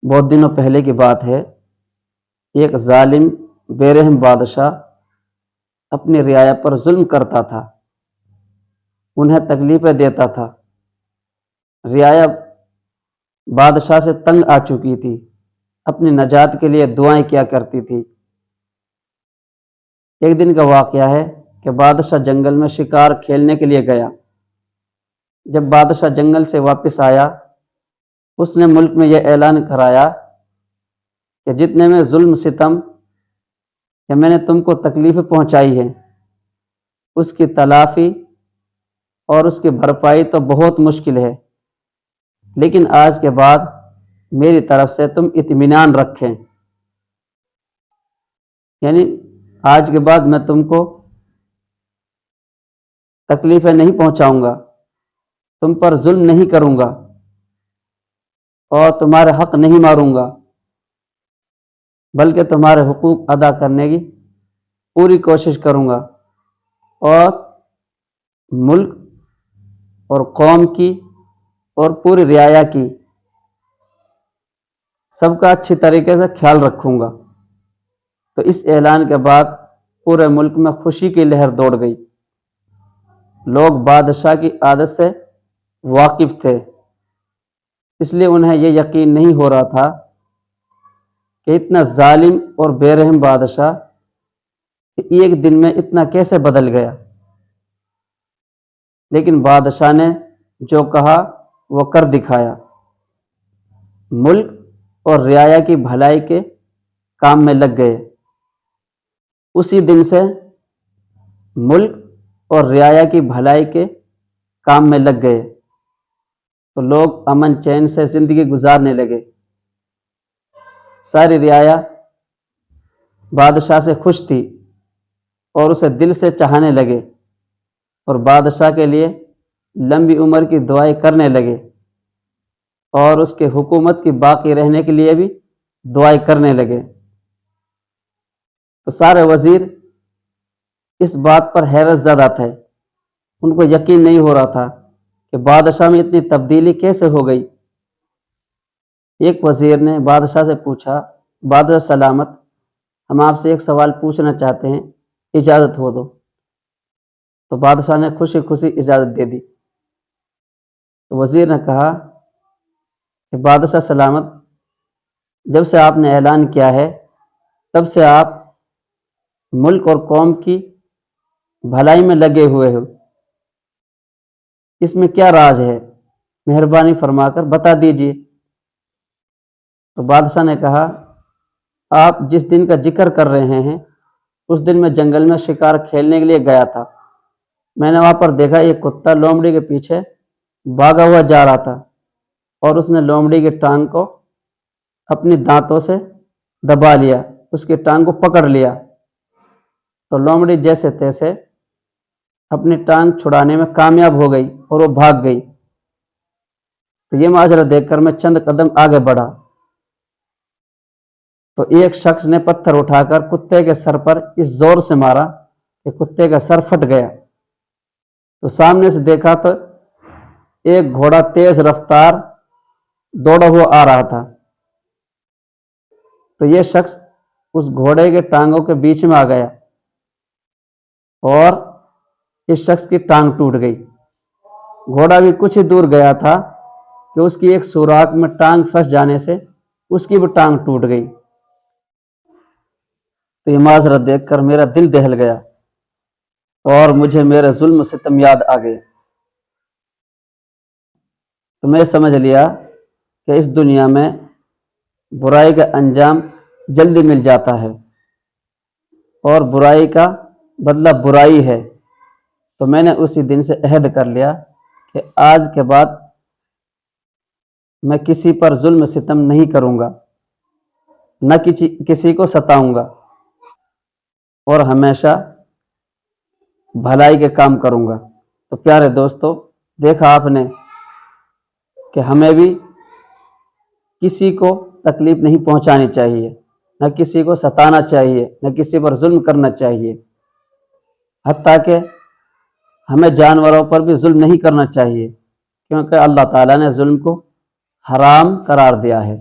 بہت دنوں پہلے کی بات ہے، ایک ظالم بے رحم بادشاہ اپنی رعایا پر ظلم کرتا تھا، انہیں تکلیفیں دیتا تھا۔ رعایا بادشاہ سے تنگ آ چکی تھی، اپنی نجات کے لیے دعائیں کیا کرتی تھی۔ ایک دن کا واقعہ ہے کہ بادشاہ جنگل میں شکار کھیلنے کے لیے گیا۔ جب بادشاہ جنگل سے واپس آیا، اس نے ملک میں یہ اعلان کرایا کہ جتنے میں ظلم ستم کہ میں نے تم کو تکلیفیں پہنچائی ہیں، اس کی تلافی اور اس کی بھرپائی تو بہت مشکل ہے، لیکن آج کے بعد میری طرف سے تم اطمینان رکھیں، یعنی آج کے بعد میں تم کو تکلیفیں نہیں پہنچاؤں گا، تم پر ظلم نہیں کروں گا اور تمہارے حق نہیں ماروں گا، بلکہ تمہارے حقوق ادا کرنے کی پوری کوشش کروں گا اور ملک اور قوم کی اور پوری رعایا کی سب کا اچھی طریقے سے خیال رکھوں گا۔ تو اس اعلان کے بعد پورے ملک میں خوشی کی لہر دوڑ گئی۔ لوگ بادشاہ کی عادت سے واقف تھے، اس لیے انہیں یہ یقین نہیں ہو رہا تھا کہ اتنا ظالم اور بے رحم بادشاہ ایک دن میں اتنا کیسے بدل گیا۔ لیکن بادشاہ نے جو کہا وہ کر دکھایا، ملک اور رعایا کی بھلائی کے کام میں لگ گئے۔ اسی دن سے ملک اور رعایا کی بھلائی کے کام میں لگ گئے تو لوگ امن چین سے زندگی گزارنے لگے۔ ساری رعایا بادشاہ سے خوش تھی اور اسے دل سے چاہنے لگے اور بادشاہ کے لیے لمبی عمر کی دعائیں کرنے لگے اور اس کے حکومت کی باقی رہنے کے لیے بھی دعائیں کرنے لگے۔ تو سارے وزیر اس بات پر حیرت زدہ تھے، ان کو یقین نہیں ہو رہا تھا کہ بادشاہ میں اتنی تبدیلی کیسے ہو گئی۔ ایک وزیر نے بادشاہ سے پوچھا، بادشاہ سلامت، ہم آپ سے ایک سوال پوچھنا چاہتے ہیں، اجازت ہو دو؟ تو بادشاہ نے خوشی خوشی اجازت دے دی۔ تو وزیر نے کہا کہ بادشاہ سلامت، جب سے آپ نے اعلان کیا ہے تب سے آپ ملک اور قوم کی بھلائی میں لگے ہوئے ہو، اس میں کیا راز ہے؟ مہربانی فرما کر بتا دیجیے۔ تو بادشاہ نے کہا، آپ جس دن کا ذکر کر رہے ہیں اس دن میں جنگل میں شکار کھیلنے کے لیے گیا تھا، میں نے وہاں پر دیکھا ایک کتا لومڑی کے پیچھے بھاگا ہوا جا رہا تھا اور اس نے لومڑی کی ٹانگ کو اپنی دانتوں سے دبا لیا، اس کی ٹانگ کو پکڑ لیا تو لومڑی جیسے تیسے اپنی ٹانگ چھڑانے میں کامیاب ہو گئی اور وہ بھاگ گئی۔ تو یہ ماجرا دیکھ کر میں چند قدم آگے بڑھا تو ایک شخص نے پتھر اٹھا کر کتے کے سر پر اس زور سے مارا کہ کتے کا سر پھٹ گیا۔ تو سامنے سے دیکھا تو ایک گھوڑا تیز رفتار دوڑا ہوا آ رہا تھا، تو یہ شخص اس گھوڑے کے ٹانگوں کے بیچ میں آ گیا اور اس شخص کی ٹانگ ٹوٹ گئی۔ گھوڑا بھی کچھ ہی دور گیا تھا کہ اس کی ایک سوراخ میں ٹانگ پھنس جانے سے اس کی بھی ٹانگ ٹوٹ گئی۔ تو یہ معذرہ دیکھ کر میرا دل دہل گیا اور مجھے میرے ظلم و ستم یاد آ گئے۔ تو میں سمجھ لیا کہ اس دنیا میں برائی کا انجام جلدی مل جاتا ہے اور برائی کا بدلہ برائی ہے۔ تو میں نے اسی دن سے عہد کر لیا کہ آج کے بعد میں کسی پر ظلم ستم نہیں کروں گا، نہ کسی کو ستاؤں گا اور ہمیشہ بھلائی کے کام کروں گا۔ تو پیارے دوستو، دیکھا آپ نے کہ ہمیں بھی کسی کو تکلیف نہیں پہنچانی چاہیے، نہ کسی کو ستانا چاہیے، نہ کسی پر ظلم کرنا چاہیے، حتیٰ کہ ہمیں جانوروں پر بھی ظلم نہیں کرنا چاہیے، کیونکہ اللہ تعالیٰ نے ظلم کو حرام قرار دیا ہے۔